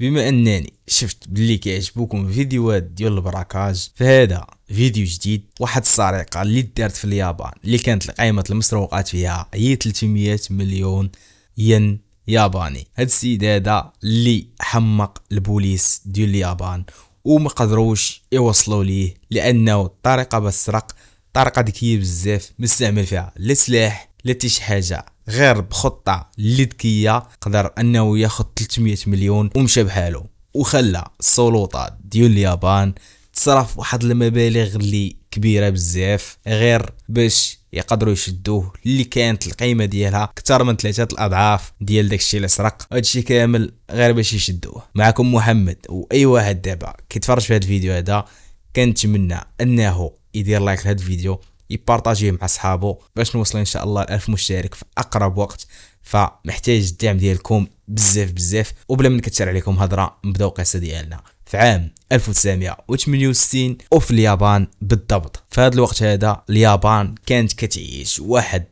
بما انني شفت بلي كيعجبوكم فيديوهات ديال البراكاج، فهذا فيديو جديد. واحد السرقه اللي دارت في اليابان اللي كانت قيمه المسروقات فيها هي 300 مليون ين ياباني. هاد السيد هذا اللي حمق البوليس ديال اليابان وما قدروش يوصلوا ليه، لانه الطريقه باش سرق طريقه ذكيه بزاف، مستعمل فيها لا سلاح لا حتى شي حاجه، غير بخطه اللي ذكيه قدر انه ياخذ 300 مليون ومشى بحاله، وخلى السلطات ديال اليابان تصرف واحد المبالغ اللي كبيره بزاف غير باش يقدروا يشدوه، اللي كانت القيمه ديالها اكثر من 3 الاضعاف ديال داكشي اللي سرق. هادشي كامل غير باش يشدوه. معكم محمد، واي واحد دابا كيتفرج في هذا الفيديو هذا كنتمنى انه يدير لايك لهذا الفيديو، يبارطاجيه مع صحابه باش نوصل ان شاء الله 1000 مشترك في اقرب وقت. فمحتاج الدعم ديالكم بزاف بزاف. وبلا ما نكثر عليكم هضره، نبداو القصه ديالنا في عام 1968 وفي اليابان بالضبط. في هذا الوقت هذا اليابان كانت كتعيش واحد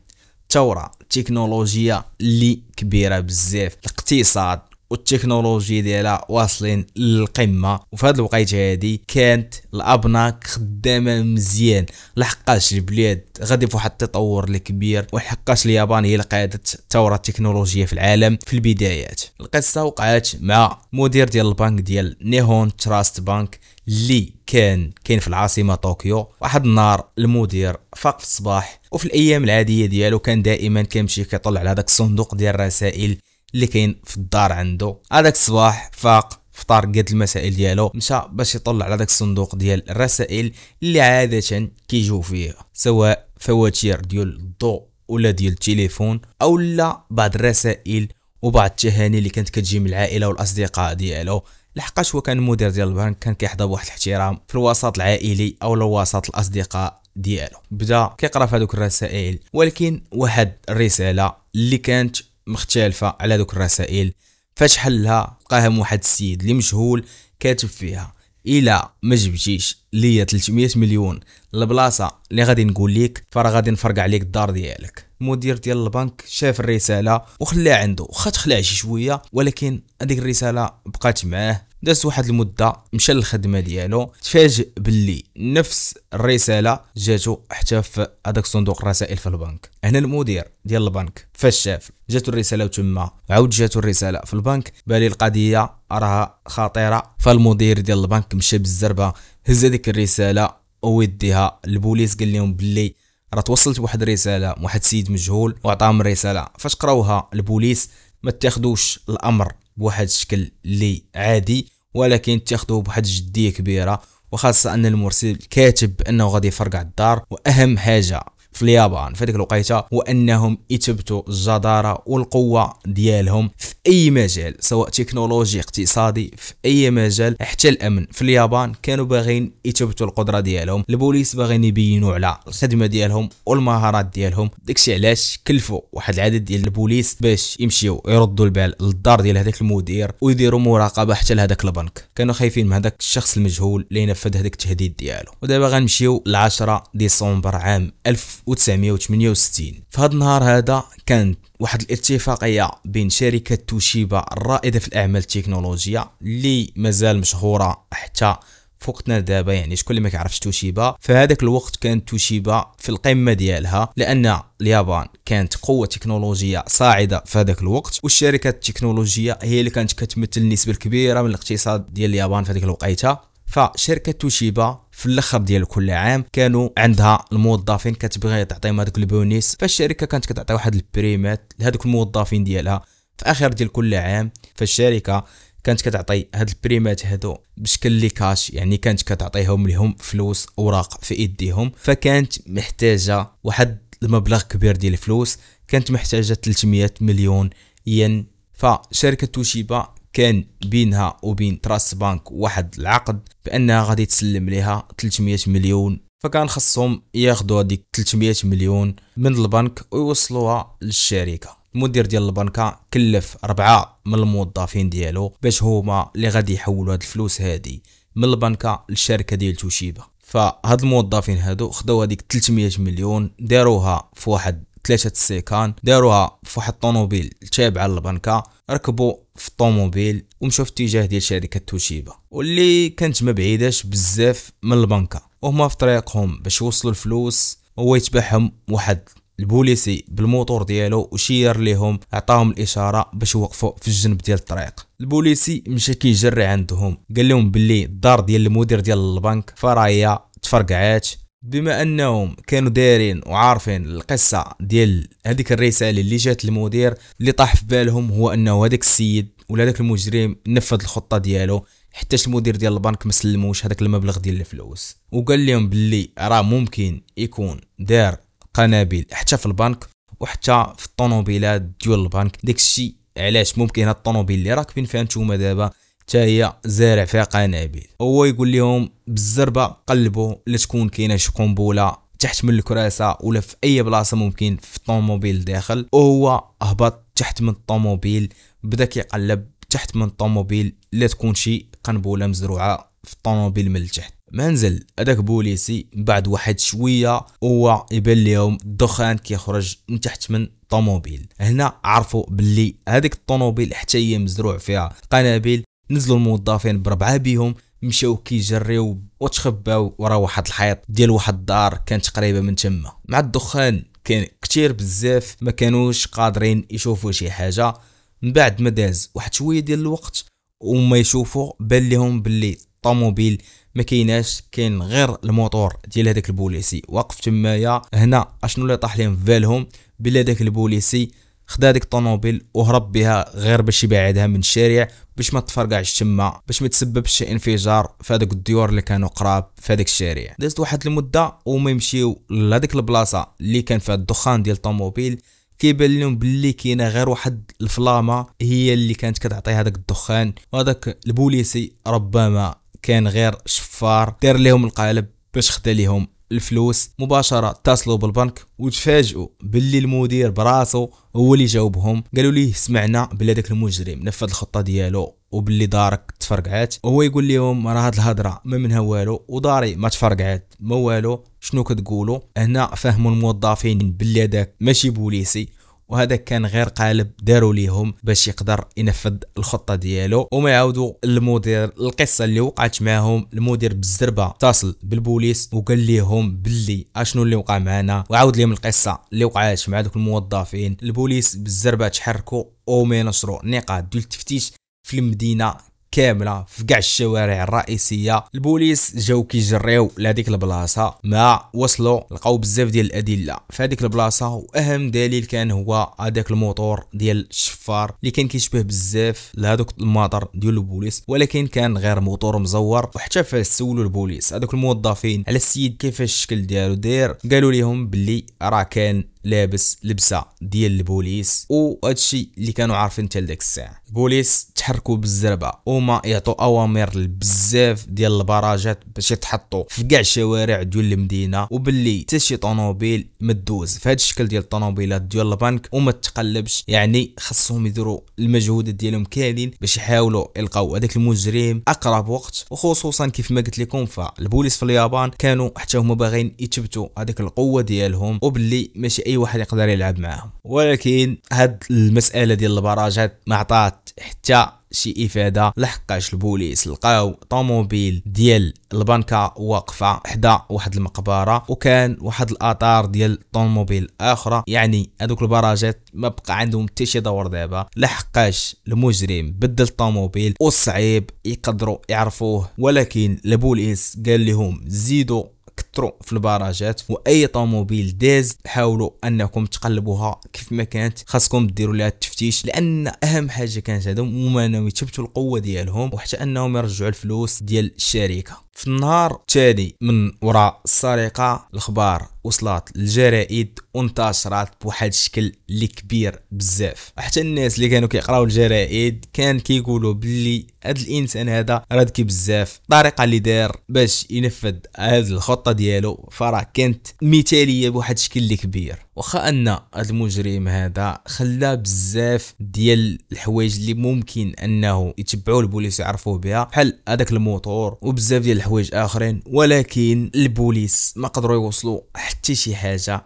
ثوره تكنولوجيه اللي كبيره بزاف. الاقتصاد والتكنولوجيا ديالها واصلين للقمه، وفي هذا الوقت هادي كانت الابناك خدامه مزيان، لحقاش البلاد غادي فواحد التطور الكبير، ولحقاش اليابان هي اللي قادت الثوره التكنولوجيه في العالم في البدايات. القصه وقعت مع مدير ديال البنك ديال نيهون تراست بانك اللي كاين في العاصمه طوكيو. واحد النهار المدير فاق في الصباح، وفي الايام العاديه ديالو كان دائما كيمشي كيطلع على داك الصندوق ديال الرسائل اللي كاين في الدار عنده. هذاك الصباح فاق، فطار، قاد المسائل ديالو، مشى باش يطلع على داك الصندوق ديال الرسائل اللي عاده كيجيو فيه سواء فواتير ديال الضوء ولا ديال التليفون، او لا بعض الرسائل وبعض التهاني اللي كانت كتجي من العائله والاصدقاء ديالو. لحقاش هو كان المدير ديال البنك، كان كيحظى بواحد الاحترام في الوسط العائلي او الوسط الاصدقاء ديالو. بدا كيقرا في هذوك الرسائل، ولكن واحد الرساله اللي كانت مختلفه على دوك الرسائل فاش حلها لقاهم واحد السيد اللي مجهول كاتب فيها: الا ما جبتيش ليا 300 مليون البلاصه اللي غادي نقول لك، فراه غادي نفرق عليك الدار ديالك. المدير ديال البنك شاف الرساله وخلاها عنده، واخا تخلع شي شويه، ولكن هذيك الرساله بقات معاه. داز واحد المده، مشى للخدمه ديالو، تفاجئ باللي نفس الرساله جاتو حتى في هذاك صندوق الرسائل في البنك. هنا المدير ديال البنك فاش شاف جاتو الرساله وتما عاود جاتو الرساله في البنك، بالي القضيه راها خطيره. فالمدير ديال البنك مشى بالزربه، هز هذيك الرساله ويديها للبوليس، قال لهم باللي راه توصلت بواحد الرساله من واحد السيد مجهول وعطاهم الرساله. فاش قراوها البوليس ما تاخذوش الامر بواحد الشكل اللي عادي، ولكن تاخذوه بواحد الجديه كبيره، وخاصه ان المرسل كاتب انه غادي يفرقع الدار. واهم حاجه في اليابان في هذيك الوقيته هو انهم يثبتوا الجداره والقوه ديالهم في اي مجال، سواء تكنولوجي، اقتصادي، في اي مجال، حتى الامن. في اليابان كانوا باغيين يثبتوا القدره ديالهم، البوليس باغيين يبينوا على الخدمه ديالهم والمهارات ديالهم. داكشي علاش كلفوا واحد العدد ديال البوليس باش يمشيو يردوا البال للدار ديال هذاك المدير ويديروا مراقبه حتى لهذاك البنك. كانوا خايفين من هذاك الشخص المجهول اللي ينفذ هذاك التهديد ديالو. ودابا غنمشيو ل 10 ديسمبر عام 1968. في هذا النهار هذا كان واحد الاتفاقيه بين شركه توشيبا الرائده في الاعمال التكنولوجيه اللي مازال مشهوره حتى في وقتنا دابا. يعني شكون اللي ما كيعرفش توشيبا؟ في هذاك الوقت كانت توشيبا في القمه ديالها، لان اليابان كانت قوه تكنولوجيه صاعده في هذاك الوقت، والشركات التكنولوجيه هي اللي كانت كتمثل النسبه الكبيره من الاقتصاد ديال اليابان في هذيك الوقيته. فشركه توشيبا في الاخر ديال كل عام كانوا عندها الموظفين كتبغي تعطيهم هذوك البونيس، فالشركه كانت كتعطي واحد البريمات لهذوك الموظفين ديالها في اخر ديال كل عام. فالشركه كانت كتعطي هاد البريمات هادو بشكل لي كاش، يعني كانت كتعطيهم لهم فلوس اوراق في ايديهم. فكانت محتاجه واحد المبلغ كبير ديال الفلوس، كانت محتاجه 300 مليون ين. فشركه توشيبا كان بينها وبين تراست بانك واحد العقد بانها غادي تسلم ليها 300 مليون. فكان خصهم ياخذوا هذيك 300 مليون من البنك ويوصلوها للشركه. المدير ديال البنكه كلف 4 من الموظفين ديالو باش هما اللي غادي يحولوا هاد الفلوس هادي من البنكه للشركه ديال توشيبا. فهاد الموظفين هادو خداو هذيك 300 مليون، داروها في واحد 3 السيكان، داروها في واحد الطوموبيل تابعه للبنكه، ركبوا في الطوموبيل ومشاو في اتجاه ديال شركه توشيبا واللي كانت ما بعيداش بزاف من البنكه. وهما في طريقهم باش يوصلوا الفلوس هو يتبعهم واحد البوليسي بالموتور ديالو وشير ليهم، عطاهم الاشاره باش يوقفوا في الجنب ديال الطريق. البوليسي مشى كيجري عندهم، قال لهم باللي الدار ديال المدير ديال البنك فراهي تفرقعات. بما انهم كانوا دايرين وعارفين القصه ديال هذيك الرساله اللي جات للمدير، اللي طاح في بالهم هو انه هذاك السيد ولا هذاك المجرم نفذ الخطه ديالو، حتى المدير ديال البنك ما سلموش هذاك المبلغ ديال الفلوس. وقال لهم باللي راه ممكن يكون دار قنابل حتى في البنك وحتى في الطوموبيلات ديال البنك. داكشي علاش ممكن هاد الطوموبيل اللي راكبين فيها نتوما دابا حتى هي زارع فيها قنابل. هو يقول لهم بالزربه قلبوا لا تكون كاينه شي قنبله تحت من الكراسه ولا في اي بلاصه ممكن في الطوموبيل داخل. وهو هبط تحت من الطوموبيل، بدا كيقلب تحت من الطوموبيل لا تكون شي قنبله مزروعه في الطوموبيل من التحت. منزل هذاك بوليسي بعد واحد شويه هو يبان لهم الدخان كيخرج من تحت من الطوموبيل. هنا عرفوا باللي هذيك الطوموبيل حتى هي مزروع فيها قنابل. نزلوا الموظفين بربعه بهم، مشاو كيجريو وتخباو ورا واحد الحيط ديال واحد الدار كانت قريبه من تما. مع الدخان كان كتير بزاف ما كانوش قادرين يشوفوا شي حاجه. من بعد ما داز واحد شويه ديال الوقت وما يشوفوا بان لهم باللي الطوموبيل ما كايناش، كاين غير الموتور ديال هذاك البوليسي واقف تمايا. هنا اشنو اللي طاح لهم في بالهم؟ بلا داك البوليسي خدا ديك الطوموبيل وهرب بها غير باش يبعدها من الشارع باش ما تفرقعش تما، باش ما تسببش انفجار في هذوك الديور اللي كانوا قراب في هذاك الشارع. دازت واحد المده وما يمشيو لهذيك البلاصه اللي كان فيها الدخان ديال الطوموبيل، كيبان لهم باللي كاينه غير واحد الفلامه هي اللي كانت كتعطي هذاك الدخان. وهذاك البوليسي ربما كان غير شفار دار لهم القالب باش خدا لهم الفلوس. مباشره اتصلوا بالبنك وتفاجئوا باللي المدير براسو هو اللي جاوبهم. قالوا ليه سمعنا بلي داك المجرم نفذ الخطه ديالو وباللي دارك تفرقعات. وهو يقول لهم راه هاد الهضره ما منها والو وداري ما تفرقعات ما والو، شنو كتقولوا؟ هنا فهموا الموظفين باللي هذاك ماشي بوليسي وهذا كان غير قالب داروا ليهم باش يقدر ينفذ الخطه ديالو. وما يعاودوا المدير القصه اللي وقعت معاهم. المدير بالزربه اتصل بالبوليس وقال لهم باللي اشنو اللي وقع معنا وعاود لهم القصه اللي وقعت مع دوك الموظفين. البوليس بالزربه تحركوا وما نشروا نقاط ديال التفتيش في المدينه كامله في كاع الشوارع الرئيسيه. البوليس جاو كيجريو لهذيك البلاصه، ما وصلوا لقاو بزاف ديال الادله في هذيك البلاصه. واهم دليل كان هو هذاك الموتور ديال الشفار اللي كان كيشبه بزاف لهذوك الماطر ديال البوليس، ولكن كان غير موتور مزور. وحتى فاش سولوا البوليس هذوك الموظفين على السيد كيفاش الشكل ديالو داير، قالوا لهم باللي راه كان لابس لبسه ديال البوليس. وهادشي اللي كانوا عارفين حتى لديك الساعه. البوليس تحركوا بالزربه وما يعطوا اوامر لبزاف ديال البراجات باش يتحطوا في كاع الشوارع ديال المدينه، وباللي حتى شي طوموبيل ما تدوز في هذا الشكل ديال الطوموبيلات ديال البنك وما تقلبش. يعني خصهم يديروا المجهودات ديالهم كاملين باش يحاولوا يلقاو هذاك المجرم اقرب وقت. وخصوصا كيف ما قلت لكم فالبوليس في اليابان كانوا حتى هما باغيين يثبتوا هذيك القوه ديالهم وباللي ماشي اي واحد يقدر يلعب معاهم. ولكن هاد المساله ديال البراجات ما عطات حتى شي افاده، لحقاش البوليس لقاو طوموبيل ديال البنكه واقفه حدا واحد المقبره وكان واحد الاثار ديال طوموبيل اخرى. يعني هذوك البراجات ما بقى عندهم حتى شي دور دابا، لحقاش المجرم بدل الطوموبيل وصعيب يقدروا يعرفوه. ولكن البوليس قال لهم زيدوا كثروا في البراجات واي طوموبيل داز حاولوا انكم تقلبوها كيف ما كانت، خاصكم ديروا لها التفتيش لان اهم حاجه كانت هذوم هما انهم يثبتوا القوه ديالهم وحتى انهم يرجعوا الفلوس ديال الشركه. في النهار التالي من وراء السرقه الاخبار وصلت للجرائد وانتشرت بواحد الشكل اللي كبير بزاف. حتى الناس اللي كانوا كيقراو الجرائد كان كيقولوا باللي هذا الانسان هذا راه ذكي بزاف، الطريقه اللي دار باش ينفذ هذه الخطه ديالو فراه كانت مثاليه بواحد الشكل اللي كبير. واخا ان هذا المجرم هذا خلى بزاف ديال الحوايج اللي ممكن انه يتبعوا البوليس يعرفوه بها بحال هذاك الموتور وبزاف ديال الحوايج اخرين، ولكن البوليس ما قدروا يوصلوا حتى شي حاجه.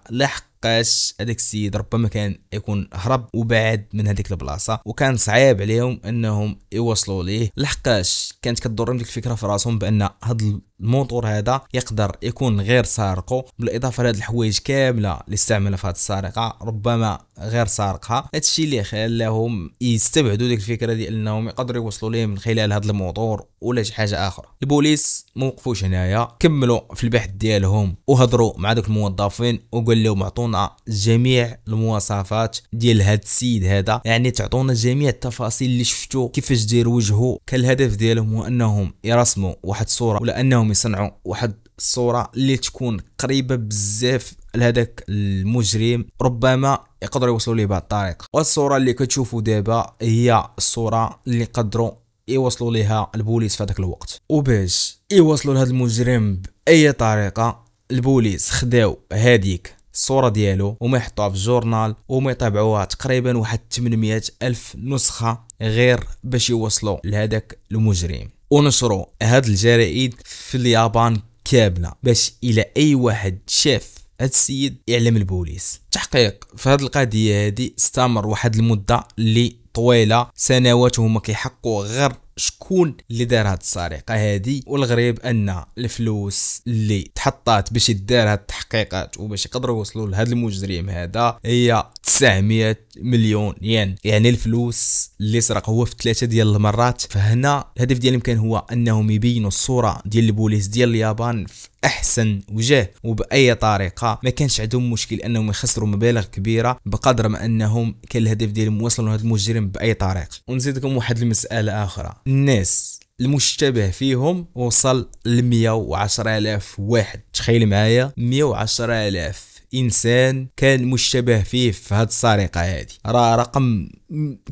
لحقاش هذاك السيد ربما كان يكون هرب وبعد من هذيك البلاصه، وكان صعيب عليهم انهم يوصلوا ليه، لحقاش كانت كدورهم ديك الفكره في راسهم بان هذا الموتور هذا يقدر يكون غير سارقه، بالاضافه لهاد الحوايج كامله اللي استعملها في هذه السرقه ربما غير سارقها. هادشي اللي خلاهم يستبعدوا ديك الفكره ديال انهم يقدروا يوصلوا ليه من خلال هذا الموتور ولا شي حاجه اخرى. البوليس ما وقفوش هنايا، كملوا في البحث ديالهم وهضروا مع دوك الموظفين وقال لهم اعطونا جميع المواصفات ديال هاد السيد هذا، يعني تعطونا جميع التفاصيل اللي شفتوا، كيفاش داير وجهه. كان الهدف ديالهم هو انهم يرسموا واحد الصوره ولا انهم يصنعوا واحد الصوره اللي تكون قريبه بزاف لهذاك المجرم، ربما يقدروا يوصلوا ليه بهذه الطريقه. والصوره اللي كتشوفوا دابا هي الصوره اللي قدروا يوصلوا ليها البوليس في هذاك الوقت. وباش يوصلوا لهذا المجرم باي طريقه، البوليس خداو هذيك الصوره ديالو وما يحطوها في الجورنال وما يطبعوها تقريبا واحد 800 الف نسخه غير باش يوصلوا لهذاك المجرم، ونشروا هاد الجرائد في اليابان كامله باش الى اي واحد شاف هاد السيد يعلم البوليس. التحقيق في هاد القضيه هادي استمر واحد المده اللي طويله، سنوات، وهما كيحققوا غير شكون اللي دار هاد السرقه هادي. والغريب ان الفلوس اللي تحطات باش يدار هاد التحقيقات وباش يقدروا يوصلوا لهاد المجرم هذا هي 900 مليون ين، يعني الفلوس اللي سرق هو في 3 ديال المرات. فهنا الهدف ديالهم كان هو انهم يبينوا الصوره ديال البوليس ديال اليابان في احسن وجه وباي طريقه. ما كانش عندهم مشكل انهم يخسروا مبالغ كبيره بقدر ما انهم كان الهدف ديالهم وصلوا لهذا المجرم باي طريقه. ونزيدكم واحد المساله اخرى، الناس المشتبه فيهم وصل ل 110,000 واحد. تخيل معايا 110,000 انسان كان مشتبه فيه في هاد السرقه هادي، راه رقم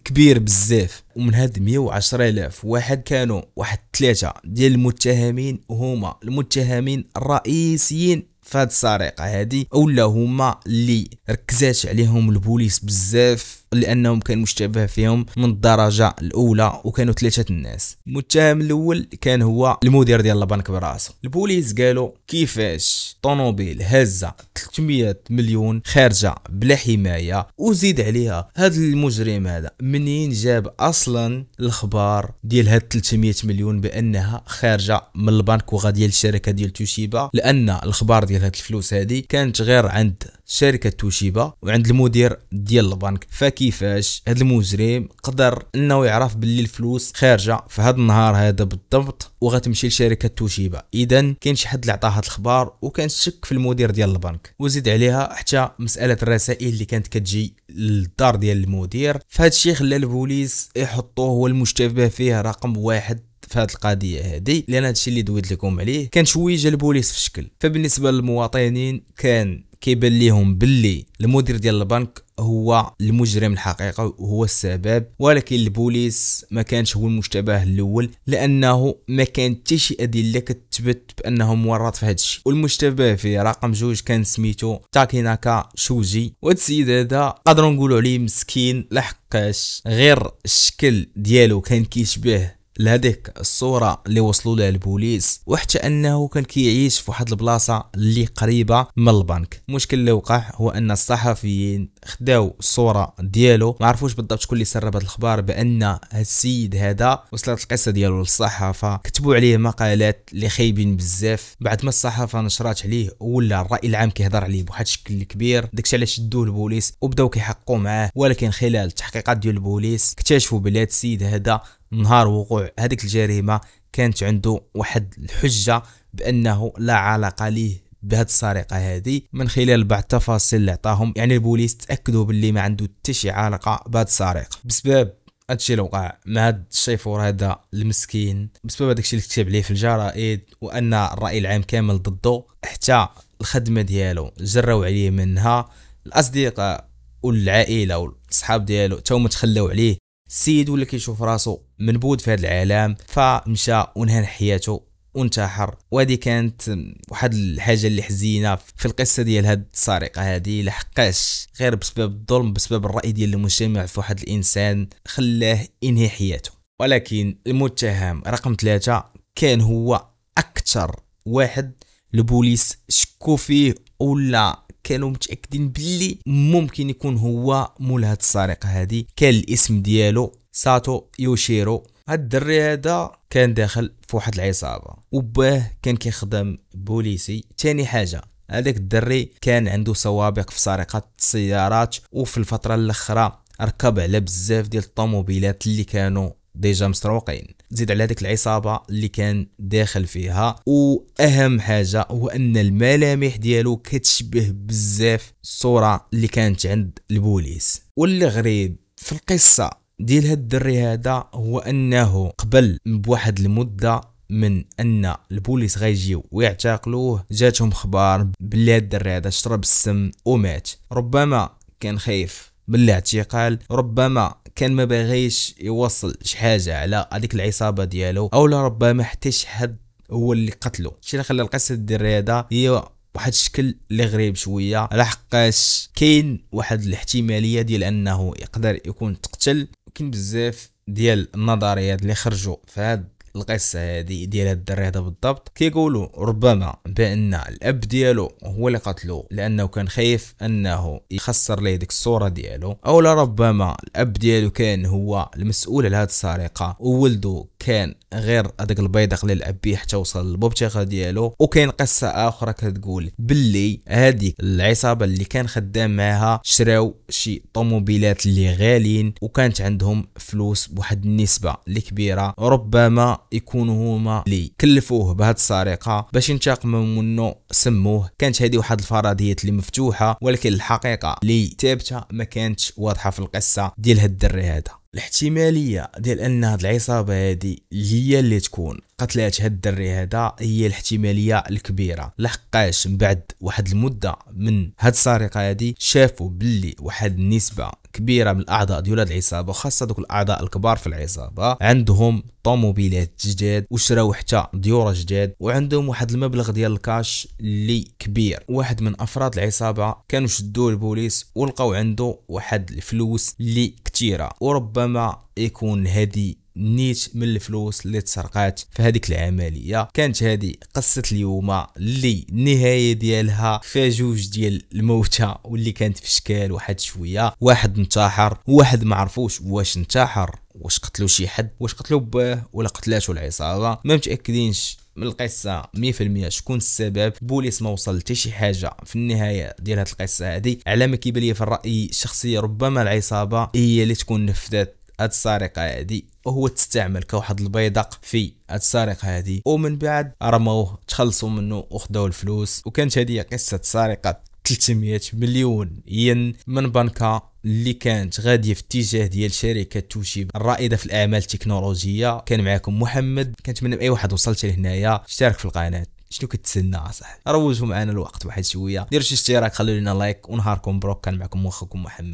كبير بزاف. ومن هاد 110,000 واحد كانوا واحد 3 ديال المتهمين هما المتهمين الرئيسيين في هاد السرقه هادي، اولا هما اللي ركزات عليهم البوليس بزاف لانهم كان مشتبه فيهم من الدرجه الاولى، وكانوا 3 الناس. المتهم الاول كان هو المدير ديال البنك براسه. البوليس قالوا كيفاش طوموبيل هازه 300 مليون خارجه بلا حمايه، وزيد عليها هاد المجرم هذا منين جاب اصلا الخبار ديال هاد 300 مليون بانها خارجه من البنك وغاديه للشركه ديال توشيبا، لان الخبار ديال هاد الفلوس هادي كانت غير عند شركه توشيبا وعند المدير ديال البنك. فكيفاش هاد المجرم قدر انه يعرف باللي الفلوس خارجه في هاد النهار هذا بالضبط وغتمشي لشركه توشيبا؟ اذا كاين شي حد اللي عطاه هاد الخبار، وكان شك في المدير ديال البنك. وزيد عليها حتى مساله الرسائل اللي كانت كتجي للدار ديال المدير. فهاد الشيء خلى البوليس يحطوه هو المشتبه فيه رقم 1 في هذه القضيه هذه، لان هادشي اللي دويت لكم عليه كان شويه البوليس في الشكل. فبالنسبه للمواطنين كان كيبان ليهم باللي المدير ديال البنك هو المجرم الحقيقي وهو السبب، ولكن البوليس ما كانش هو المشتبه الاول لانه ما كان حتى شي ادله كتثبت بانه مورط في هذا الشيء. والمشتبه فيه رقم 2 كان سميتو تاكيناكا شوجي، وهذا السيد هذا قادروا نقولوا عليه مسكين لحقاش غير الشكل ديالو كان كيشبه لهذيك الصورة اللي وصلوا لها البوليس، وحتى انه كان كيعيش في واحد البلاصة اللي قريبة من البنك. المشكل اللي وقع هو ان الصحفيين خداو الصورة ديالو، ما عرفوش بالضبط شكون اللي سرب هذا الخبر بان هذا السيد هذا. وصلت القصة ديالو للصحافة، كتبوا عليه مقالات اللي خايبين بزاف. بعد ما الصحافة نشرات عليه ولا الرأي العام كيهضر عليه بواحد الشكل كبير، داكشي علاش شدوه البوليس وبداو كيحققوا معاه. ولكن خلال التحقيقات ديال البوليس اكتشفوا بلي هذا السيد هذا نهار وقوع هذيك الجريمه كانت عنده واحد الحجه بانه لا علاقه ليه بهذه السرقه هذه، من خلال بعض التفاصيل اللي عطاهم. يعني البوليس تاكدوا باللي ما عنده حتى شي علاقه بهذه السرقه بسبب هادشي اللي وقع مع هاد الشيفور هذا المسكين، بسبب هادشي اللي كتب عليه في الجرائد، وان الراي العام كامل ضده. حتى الخدمه ديالو جراو عليه منها، الاصدقاء والعائله والصحاب ديالو تا هما تخلاو عليه. السيد ولا كيشوف راسو منبوذ في هذا العالم، فمشى ونهى حياته وانتحر. وهذه كانت واحد الحاجه اللي حزينه في القصه ديال هاد السرقه هذه، لحقاش غير بسبب الظلم، بسبب الراي ديال المجتمع في واحد الانسان خلاه ينهي حياته. ولكن المتهم رقم 3 كان هو اكثر واحد البوليس شكوا فيه ولا كانوا متاكدين باللي ممكن يكون هو مول هاد السرقه هادي. كان الاسم ديالو ساتو يوشيرو. هاد الدري هذا كان داخل في واحد العصابه وباه كان كيخدم بوليسي. تاني حاجه هذاك الدري كان عنده سوابق في سرقه السيارات، وفي الفتره الاخرى ركب على بزاف ديال الطوموبيلات اللي كانوا ديجا مسروقين. زيد على هذيك العصابه اللي كان داخل فيها، واهم حاجه هو ان الملامح ديالو كتشبه بزاف الصوره اللي كانت عند البوليس. واللي غريب في القصه ديال هاد الدري هذا هو انه قبل بواحد المده من ان البوليس غيجيو ويعتقلوه جاتهم خبار باللي هاد الدري هذا شرب السم ومات. ربما كان خايف من الاعتقال، ربما كان ما باغيش يوصل شي حاجه على هذيك العصابه ديالو، او ربما حتى شي حد هو اللي قتله. الشيء اللي خلى القصه الدري هذا هي واحد الشكل اللي غريب شويه، لحقاش كاين واحد الاحتماليه ديال انه يقدر يكون تقتل. كاين بزاف ديال النظريات اللي خرجوا في هاد القصه هذه ديال هاد الدري هذا بالضبط. كيقولوا ربما بان الاب ديالو هو اللي قتلو لانه كان خايف انه يخسر ليه ديك الصوره ديالو، او ربما الاب ديالو كان هو المسؤول على هاد السرقه وولده كان غير هذاك البيدق اللي لعب بيه حتى وصل للبوبتيخه ديالو. وكاين قصه اخرى كتقول باللي هذيك العصابه اللي كان خدام معها شراو شي طوموبيلات اللي غاليين وكانت عندهم فلوس بواحد النسبه اللي كبيره، ربما يكونوا هما اللي كلفوه بهاد السرقه باش ينتقموا منه سموه. كانت هذه واحد الفرضيات اللي مفتوحه، ولكن الحقيقه اللي ثابته ما كانتش واضحه في القصه ديال هاد الدري هذا. الاحتماليه ديال ان هاد العصابه هذه هي اللي تكون قتلات هاد الدري هذا هي الاحتماليه الكبيره، لحقاش من بعد واحد المده من هاد السرقه هذه شافوا باللي واحد النسبه كبيره من الاعضاء ديال هاد العصابه، وخاصه دوك الاعضاء الكبار في العصابه، عندهم طوموبيلات جداد وشراو حتى ديور جداد، وعندهم واحد المبلغ ديال الكاش اللي كبير. واحد من افراد العصابه كانوا شدوه البوليس ولقاو عنده واحد الفلوس اللي كثيره، وربما يكون هذه نيت من الفلوس اللي تسرقات في هذيك العمليه. كانت هذه قصه اليوم اللي النهايه ديالها فيها جوج ديال الموتى، واللي كانت في اشكال واحد شويه. واحد انتحر وواحد ما عرفوش واش انتحر واش قتلوا شي حد، واش قتلوا باه ولا قتلاتو العصابه. ما متاكدينش من القصه 100% شكون السبب. بوليس ما وصل حتى شي حاجه في النهايه ديال هذه القصه هذه. على ما كيبان لي في الراي الشخصي ربما العصابه هي اللي تكون نفذت هاد السرقه هذه، وهو تستعمل كواحد البيدق في هاد السرقه هذه، ومن بعد رموه تخلصوا منه وخداو الفلوس. وكانت هذه قصه سرقه 300 مليون ين من بنكه اللي كانت غاديه في اتجاه ديال شركه توشيبا الرائده في الاعمال التكنولوجيه. كان معكم محمد، كنتمنى اي واحد وصلت لهنايا اشترك في القناه. شنو كتسنى صاحبي؟ روجوا معنا الوقت واحد شويه، ديروا شي اشتراك، خلوا لنا لايك، ونهاركم مبروك. كان معكم اخوكم محمد.